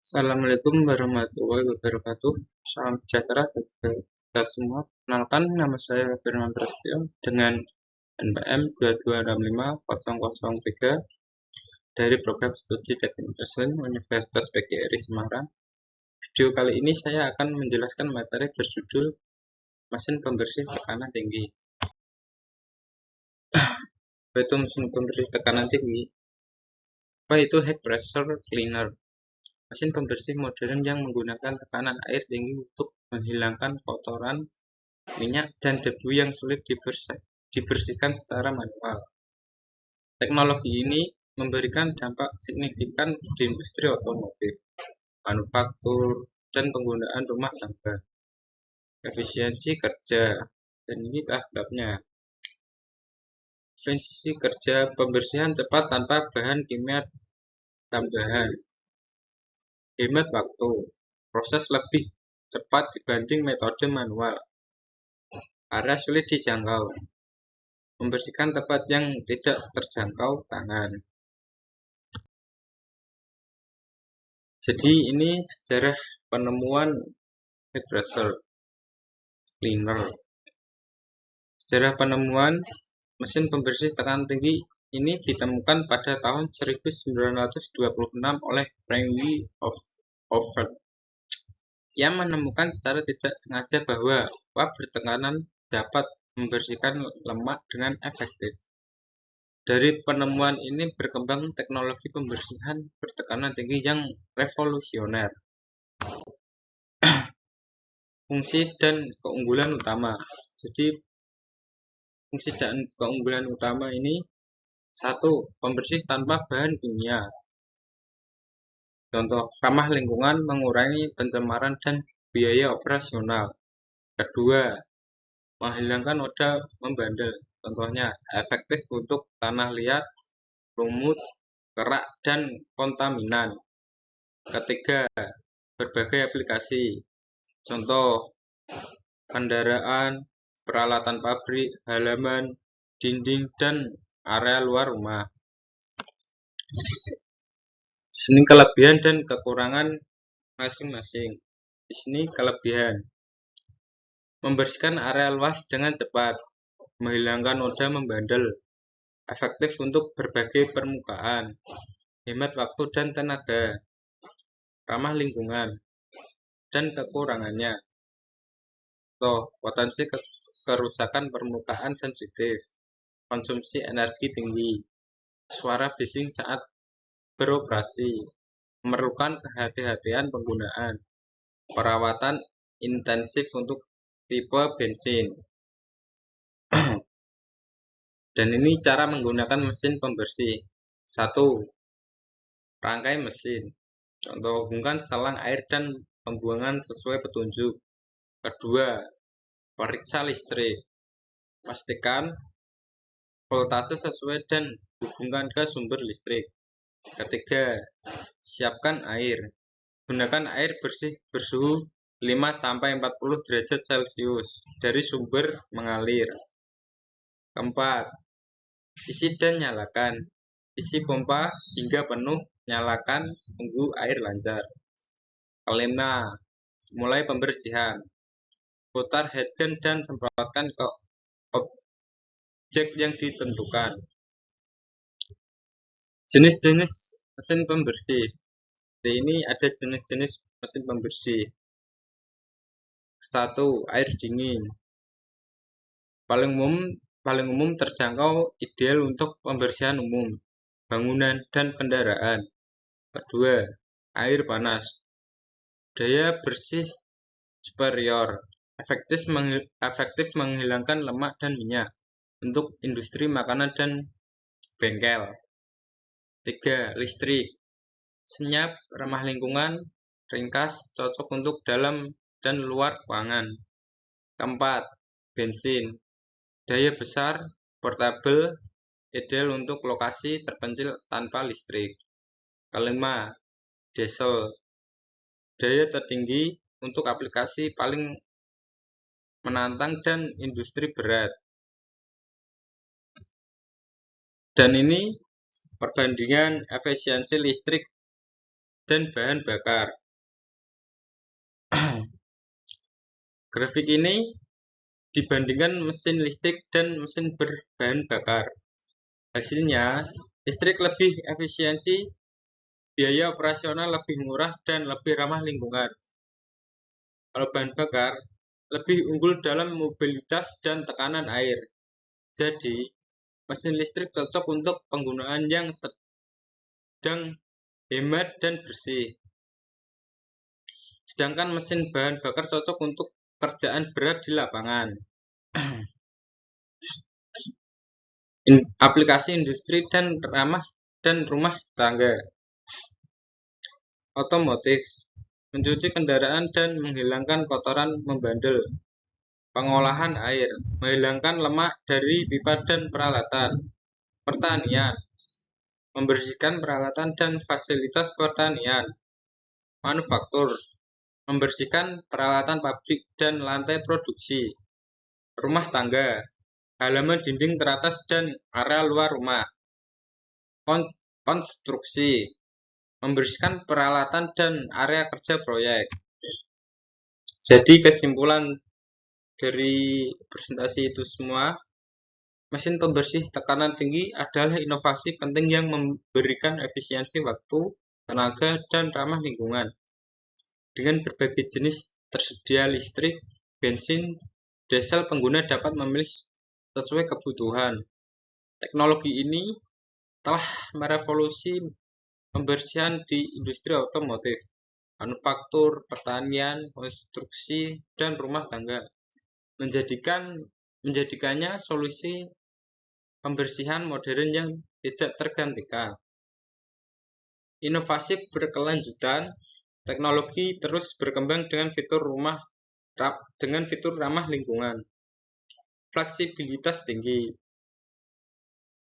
Assalamualaikum warahmatullahi wabarakatuh. Salam sejahtera bagi kita semua. Kenalkan, nama saya Firman Prasetyo dengan NPM 2265003 dari Program Studi Teknik Mesin Universitas PGRI Semarang. Video kali ini saya akan menjelaskan materi berjudul mesin pembersih tekanan tinggi. Apa itu mesin pembersih tekanan tinggi? Apa itu high pressure cleaner? Mesin pembersih modern yang menggunakan tekanan air tinggi untuk menghilangkan kotoran, minyak, dan debu yang sulit dibersihkan secara manual. Teknologi ini memberikan dampak signifikan di industri otomotif, manufaktur, dan penggunaan rumah tangga. Efisiensi kerja, dan ini tahapnya. Efisiensi kerja pembersihan cepat tanpa bahan kimia tambahan. Hemat waktu, proses lebih cepat dibanding metode manual. Area sulit dijangkau, membersihkan tempat yang tidak terjangkau tangan. Jadi ini sejarah penemuan high pressure cleaner. Sejarah penemuan mesin pembersih tekanan tinggi ini ditemukan pada tahun 1926 oleh Franklin Hoover yang menemukan secara tidak sengaja bahwa uap bertekanan dapat membersihkan lemak dengan efektif. Dari penemuan ini berkembang teknologi pembersihan bertekanan tinggi yang revolusioner. Fungsi dan keunggulan utama. Jadi fungsi dan keunggulan utama ini: 1. Pembersih tanpa bahan kimia. Contoh, ramah lingkungan, mengurangi pencemaran dan biaya operasional. Kedua, menghilangkan noda membandel. Contohnya, efektif untuk tanah liat, lumut, kerak, dan kontaminan. Ketiga, berbagai aplikasi. Contoh, kendaraan, peralatan pabrik, halaman, dinding, dan area luar rumah. Di sini kelebihan dan kekurangan masing-masing. Di sini kelebihan: membersihkan area luas dengan cepat, menghilangkan noda membandel, efektif untuk berbagai permukaan, hemat waktu dan tenaga, ramah lingkungan. Dan kekurangannya: potensi kerusakan permukaan sensitif, konsumsi energi tinggi, suara bising saat beroperasi, memerlukan kehati-hatian penggunaan, perawatan intensif untuk tipe bensin. Dan ini cara menggunakan mesin pembersih. 1. Rangkai mesin. Contoh, hubungkan selang air dan pembuangan sesuai petunjuk. Kedua, periksa listrik. Pastikan voltase sesuai dan hubungkan ke sumber listrik. Ketiga, siapkan air. Gunakan air bersih bersuhu 5-40 derajat Celcius dari sumber mengalir. Keempat, isi dan nyalakan. Isi pompa hingga penuh, nyalakan, tunggu air lancar. Kelima, mulai pembersihan. Putar head gun dan semprotkan ke objek yang ditentukan. Jenis-jenis mesin pembersih. Di ini ada jenis-jenis mesin pembersih. 1. Air dingin. Paling umum terjangkau, ideal untuk pembersihan umum, bangunan, dan kendaraan. Kedua, air panas. Daya bersih superior, efektif menghilangkan lemak dan minyak untuk industri makanan dan bengkel. 3. Listrik. Senyap, ramah lingkungan, ringkas, cocok untuk dalam dan luar ruangan. Keempat, bensin. Daya besar, portabel, ideal untuk lokasi terpencil tanpa listrik. Kelima, diesel. Daya tertinggi untuk aplikasi paling menantang dan industri berat. Dan ini perbandingan efisiensi listrik dan bahan bakar. Grafik ini dibandingkan mesin listrik dan mesin berbahan bakar. Hasilnya, listrik lebih efisiensi, biaya operasional lebih murah, dan lebih ramah lingkungan. Kalau bahan bakar, lebih unggul dalam mobilitas dan tekanan air. Jadi, mesin listrik cocok untuk penggunaan yang sedang hemat dan bersih. Sedangkan mesin bahan bakar cocok untuk pekerjaan berat di lapangan. Aplikasi industri dan rumah tangga. Otomotif, mencuci kendaraan dan menghilangkan kotoran membandel. Pengolahan air, menghilangkan lemak dari pipa dan peralatan. Pertanian, membersihkan peralatan dan fasilitas pertanian. Manufaktur, membersihkan peralatan pabrik dan lantai produksi. Rumah tangga, halaman dinding teratas dan area luar rumah. Konstruksi, membersihkan peralatan dan area kerja proyek. Jadi kesimpulan dari presentasi itu semua, mesin pembersih tekanan tinggi adalah inovasi penting yang memberikan efisiensi waktu, tenaga, dan ramah lingkungan. Dengan berbagai jenis tersedia listrik, bensin, diesel, pengguna dapat memilih sesuai kebutuhan. Teknologi ini telah merevolusi pembersihan di industri otomotif, manufaktur, pertanian, konstruksi, dan rumah tangga, menjadikannya solusi pembersihan modern yang tidak tergantikan. Inovasi berkelanjutan, teknologi terus berkembang dengan fitur ramah lingkungan, fleksibilitas tinggi,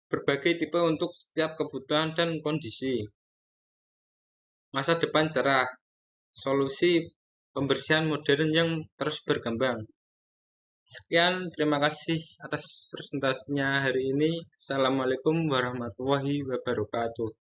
berbagai tipe untuk setiap kebutuhan dan kondisi. Masa depan cerah, solusi pembersihan modern yang terus berkembang. Sekian, terima kasih atas presentasinya hari ini. Assalamualaikum warahmatullahi wabarakatuh.